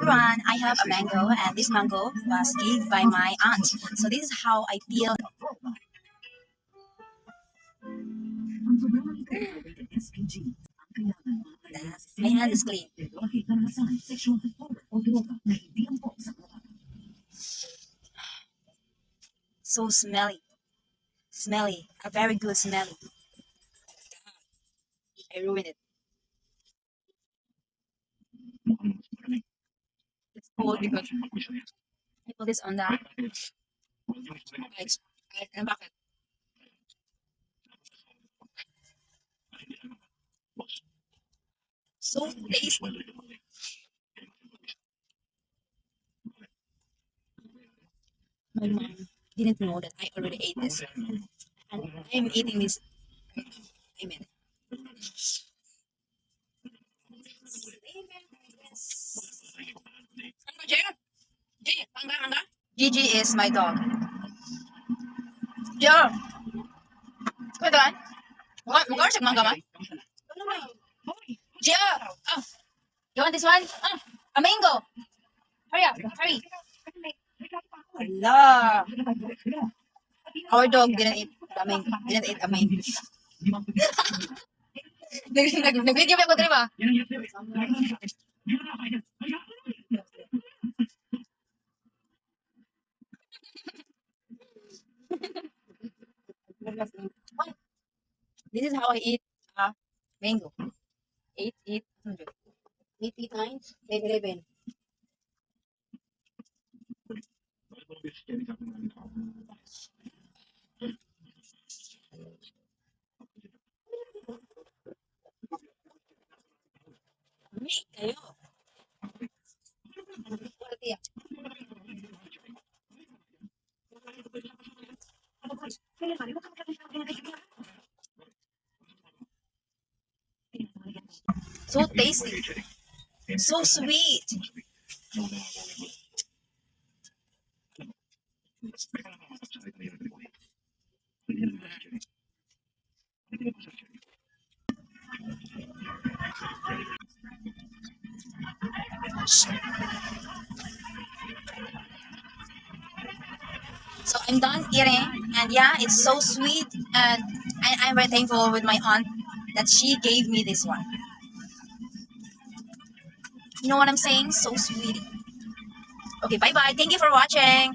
everyone, I have a mango and this mango was given by my aunt. So this is how I feel. My hand is clean. So smelly. Smelly. A very good smelly. I ruined it. It's cold because I put this on the ice. And bucket. So tasty. My mom didn't know that I already ate this. And I'm eating this. I mean, Gigi is my dog. Yeah. Hold on. Mukha siya mangga man. Gia. Oh, you want this one? A mango. Hurry up. Hurry. Allah. Our dog didn't eat a mango. Didn't eat a mango. Nag-video ba ko dito ba? This is how I eat mango. 800. 89, 11. Mate kayo. So tasty. So sweet. So I'm done eating, and yeah, it's so sweet, and I'm very thankful with my aunt that she gave me this one. You know what I'm saying? So sweet. Okay, bye bye. Thank you for watching.